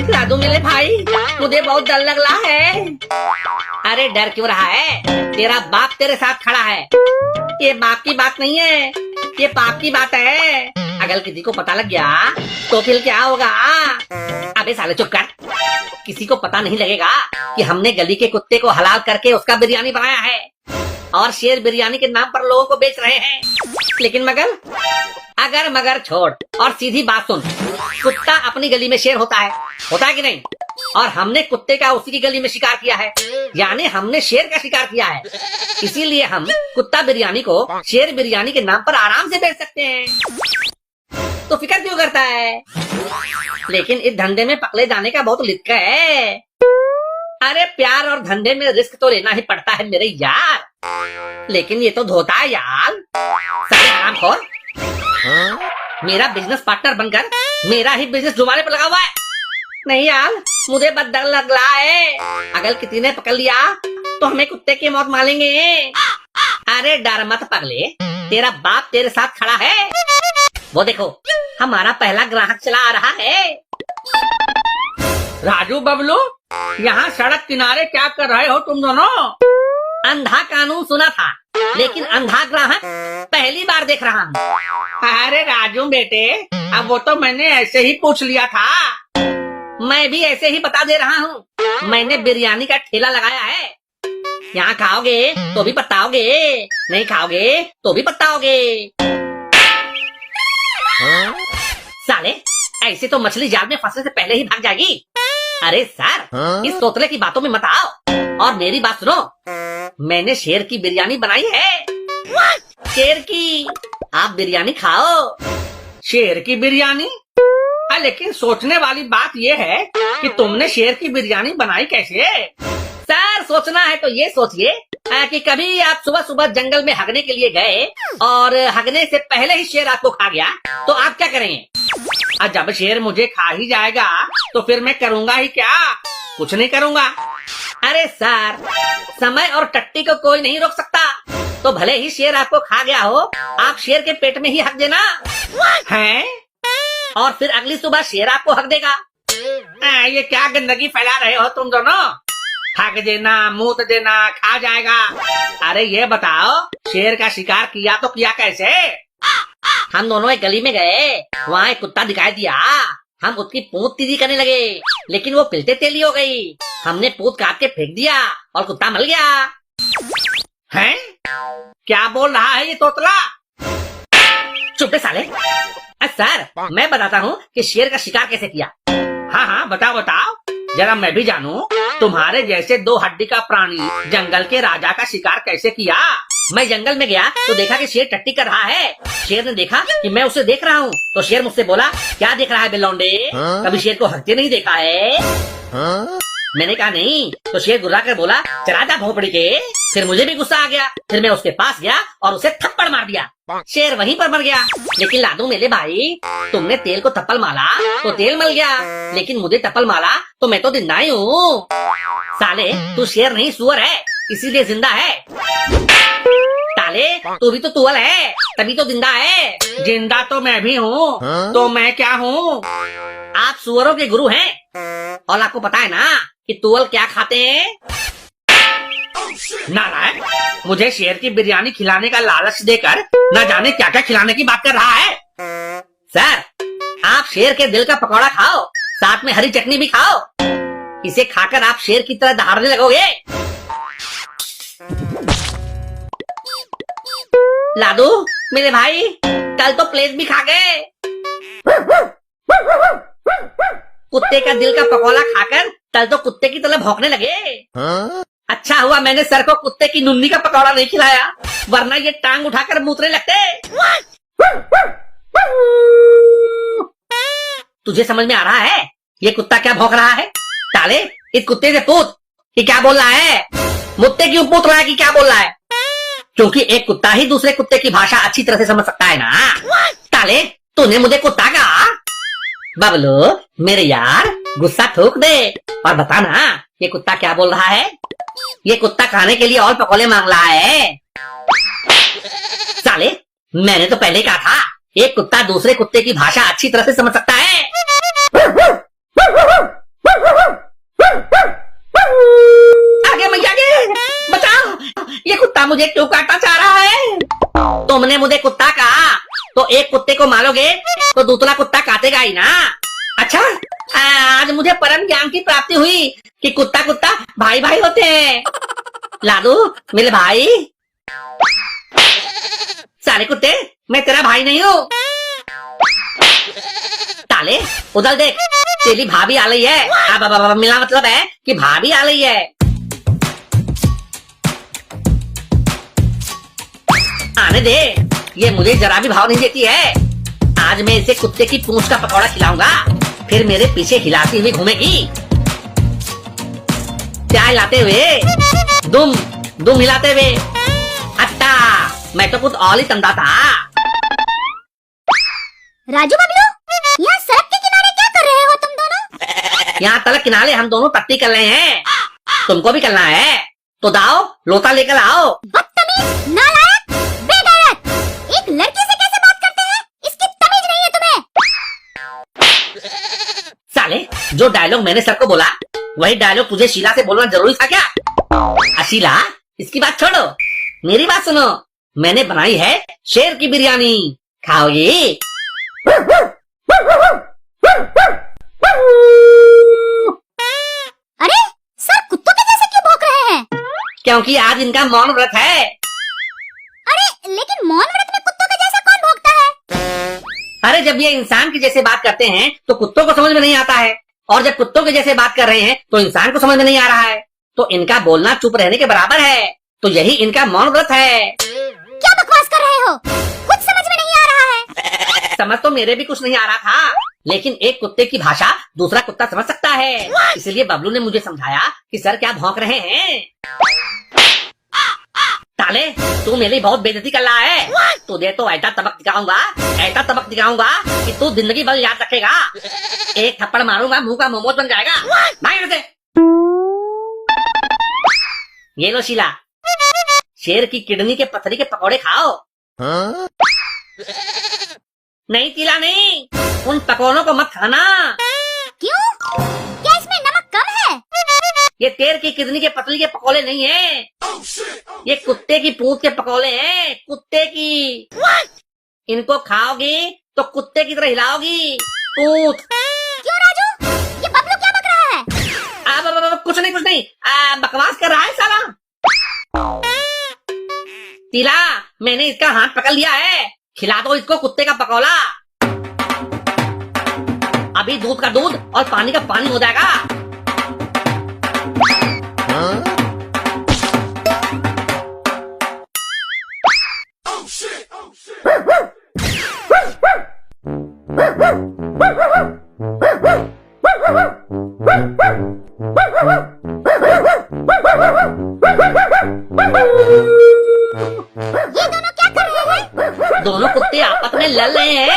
लादू मेरे भाई, मुझे बहुत डर लग रहा है। अरे डर क्यों रहा है, तेरा बाप तेरे साथ खड़ा है। ये बाप की बात नहीं है, ये पाप की बात है। अगर किसी को पता लग गया तो फिर क्या होगा? अबे साले चुप कर। किसी को पता नहीं लगेगा कि हमने गली के कुत्ते को हलाल करके उसका बिरयानी बनाया है और शेर बिरयानी के नाम पर लोगों को बेच रहे हैं। लेकिन मगर अगर मगर छोड़ और सीधी बात सुन, कुत्ता अपनी गली में शेर होता है कि नहीं? और हमने कुत्ते का उसी की गली में शिकार किया है, यानी हमने शेर का शिकार किया है। इसीलिए हम कुत्ता बिरयानी को शेर बिरयानी के नाम पर आराम से बेच सकते हैं। तो फिक्र क्यों करता है? लेकिन इस धंधे में पकड़े जाने का बहुत रिस्क है। अरे प्यार और धंधे में रिस्क तो लेना ही पड़ता है मेरे यार। लेकिन ये तो धोता है यार। साले हरामखोर, मेरा बिजनेस पार्टनर बनकर मेरा ही बिजनेस डुबाने पर लगा हुआ है। नहीं यार, मुझे बस डर लग रहा है, अगर किसी ने पकड़ लिया तो हमें कुत्ते की मौत मारेंगे। अरे डर मत पगले, तेरा बाप तेरे साथ खड़ा है। वो देखो, हमारा पहला ग्राहक चला आ रहा है। राजू बबलू, यहाँ सड़क किनारे क्या कर रहे हो तुम दोनों? अंधा कानून सुना था, लेकिन अंधा ग्राहक पहली बार देख रहा हूँ। अरे राजू बेटे, अब वो तो मैंने ऐसे ही पूछ लिया था। मैं भी ऐसे ही बता दे रहा हूँ। मैंने बिरयानी का ठेला लगाया है। यहाँ खाओगे तो भी पछताओगे, नहीं खाओगे तो भी पछताओगे। साले, ऐसे तो मछली जाल में फंसने से पहले ही भाग जाएगी। अरे सर, इस तोतले की बातों में मत आओ और मेरी बात सुनो। मैंने शेर की बिरयानी बनाई है। शेर की। आप बिरयानी खाओ। शेर की बिरयानी? लेकिन सोचने वाली बात ये है कि तुमने शेर की बिरयानी बनाई कैसे? सर, सोचना है तो ये सोचिए कि कभी आप सुबह सुबह जंगल में हगने के लिए गए और हगने से पहले ही शेर आपको खा गया, तो आप क्या करेंगे? जब शेर मुझे खा ही जाएगा तो फिर मैं करूँगा ही क्या? कुछ नहीं करूँगा। अरे सर, समय और टट्टी को कोई नहीं रोक सकता। तो भले ही शेर आपको खा गया हो, आप शेर के पेट में ही हक देना है, और फिर अगली सुबह शेर आपको हक देगा। ये क्या गंदगी फैला रहे हो तुम दोनों? हक देना, मूत देना, खा जाएगा। अरे ये बताओ, शेर का शिकार किया तो किया कैसे? हम दोनों एक गली में गए, वहाँ एक कुत्ता दिखाई दिया। हम उसकी पूंछ तीदी करने लगे, लेकिन वो पिलते तेली हो गई। हमने पूंछ काट के फेंक दिया और कुत्ता मर गया। हैं? क्या बोल रहा है ये तोतला? चुप रे साले। सर, मैं बताता हूँ कि शेर का शिकार कैसे किया। हाँ, बताओ बताओ, जरा मैं भी जानूं। तुम्हारे जैसे दो हड्डी का प्राणी जंगल के राजा का शिकार कैसे किया? मैं जंगल में गया तो देखा कि शेर टट्टी कर रहा है। शेर ने देखा कि मैं उसे देख रहा हूँ, तो शेर मुझसे बोला, क्या देख रहा है बेलौंडे? कभी शेर को हंसते नहीं देखा है? मैंने कहा नहीं। तो शेर गुर्रा कर बोला, चला जा भोपड़ी के। फिर मुझे भी गुस्सा आ गया, फिर मैं उसके पास गया और उसे थप्पड़ मार दिया। शेर वहीं पर मर गया। लेकिन लादू मेरे भाई, तुमने तेल को थप्पड़ मारा तो तेल मर गया, लेकिन मुझे थप्पड़ मारा तो मैं तो जिंदा ही हूँ। साले, तू शेर नहीं सुअर है, इसीलिए जिंदा है। साले, तू भी तो तुअल है, तभी तो जिंदा है। जिंदा तो मैं भी हूँ। तो मैं क्या हूँ? आप सुअरों के गुरु हैं। और आपको पता है ना कि तुअल क्या खाते हैं? नारायण, मुझे शेर की बिरयानी खिलाने का लालच देकर न जाने क्या क्या खिलाने की बात कर रहा है। सर, आप शेर के दिल का पकौड़ा खाओ, साथ में हरी चटनी भी खाओ। इसे खाकर आप शेर की तरह दहाड़ने लगोगे। लादू मेरे भाई, कल तो प्लेट भी खा गए। कुत्ते का दिल का पकौड़ा खाकर कल तो कुत्ते की तरह भौंकने लगे। अच्छा हुआ मैंने सर को कुत्ते की नुन्नी का पकौड़ा नहीं खिलाया, वरना ये टांग उठाकर मूतने लगते। तुझे समझ में आ रहा है ये कुत्ता क्या भौंक रहा है? साले, इस कुत्ते से पूछ कि क्या बोल रहा है। मुझसे क्यों पूछ रहा है कि क्या बोल रहा है? क्योंकि एक कुत्ता ही दूसरे कुत्ते की भाषा अच्छी तरह से समझ सकता है ना। साले, तूने मुझे कुत्ता कहा? बबलू मेरे यार, गुस्सा थूक दे और बता ना, ये कुत्ता क्या बोल रहा है? ये कुत्ता खाने के लिए और पकौड़े मांग रहा है। साले, मैंने तो पहले कहा था, एक कुत्ता दूसरे कुत्ते की भाषा अच्छी तरह से समझ सकता है। मुझे क्यों काटना चाह रहा है? तुमने मुझे कुत्ता कहा, तो एक कुत्ते को मारोगे तो दूसरा कुत्ता काटेगा ही ना। अच्छा, आज मुझे परम ज्ञान की प्राप्ति हुई कि कुत्ता कुत्ता भाई भाई होते हैं। लाडू मेरे भाई। साले कुत्ते, मैं तेरा भाई नहीं हूँ। ताले उधर देख, तेरी भाभी आ रही है। अब मिला मतलब है कि भाभी आ रही है। आने दे, ये मुझे जरा भी भाव नहीं देती है। आज मैं इसे कुत्ते की पूंछ का पकौड़ा खिलाऊंगा, फिर मेरे पीछे हिलाती हुई घूमेगी। क्या हिलाते हुए? दुम दुम हिलाते हुए। अच्छा, मैं तो कुछ और ही तंदा था। राजू बबलू, यहाँ सड़क के किनारे क्या कर रहे हो तुम दोनों? यहाँ तलक किनारे हम दोनों पत्ती कर रहे हैं। तुमको भी करना है तो दाओ लोटा लेकर आओ। बदतमीज, नालायक, बेगैरत! एक लड़की से कैसे बात करते हैं? इसकी तमीज नहीं है तुम्हें। साले, जो डायलॉग मैंने सर को बोला वही डायलॉग तुझे शीला से बोलना जरूरी था क्या? शीला, इसकी बात छोड़ो, मेरी बात सुनो। मैंने बनाई है शेर की बिरयानी, खाओगी? अरे सर, कुत्तों के जैसे क्यों भौंक रहे हैं? क्योंकि आज इनका मौन व्रत है। अरे लेकिन मौन व्रत में कुत्तों के जैसा कौन भौंकता है? अरे जब ये इंसान के जैसे बात करते हैं तो कुत्तों को समझ में नहीं आता है, और जब कुत्तों के जैसे बात कर रहे हैं तो इंसान को समझ में नहीं आ रहा है। तो इनका बोलना चुप रहने के बराबर है। तो यही इनका मौन व्रत है। क्या बकवास कर रहे हो? कुछ समझ में नहीं आ रहा है। समझ तो मेरे भी कुछ नहीं आ रहा था, लेकिन एक कुत्ते की भाषा दूसरा कुत्ता समझ सकता है। इसलिए बबलू ने मुझे समझाया कि सर क्या भौंक रहे हैं। ताले, तू मेरी बहुत बेइज्जती कर रहा है। तुझे तो ऐसा तबक दिखाऊंगा, ऐसा तबक दिखाऊंगा कि तू जिंदगी भर याद रखेगा। एक थप्पड़ मारूंगा, मुंह का मोमोज बन जाएगा। भाग यहाँ से। ये लो शीला, शेर की किडनी के पथरी के पकौड़े खाओ। नहीं शीला, नहीं, उन पकौड़ों को मत खाना। क्यों? क्या इसमें नमक कम है? ये शेर की किडनी के पतली के पकौड़े नहीं है, ये कुत्ते की पूंछ के पकौड़े हैं, कुत्ते की। इनको खाओगी तो कुत्ते की तरह हिलाओगी पूंछ। क्यों राजू, ये बबलू क्या बक रहा है? कुछ नहीं, बकवास कर रहा है साला। शीला, मैंने इसका हाथ पकड़ लिया है, खिला दो इसको कुत्ते का पकौड़ा। अभी दूध का दूध और पानी का पानी हो जाएगा। ये दोनों क्या कर रहे हैं? दोनों कुत्ते आपस में लड़ रहे हैं।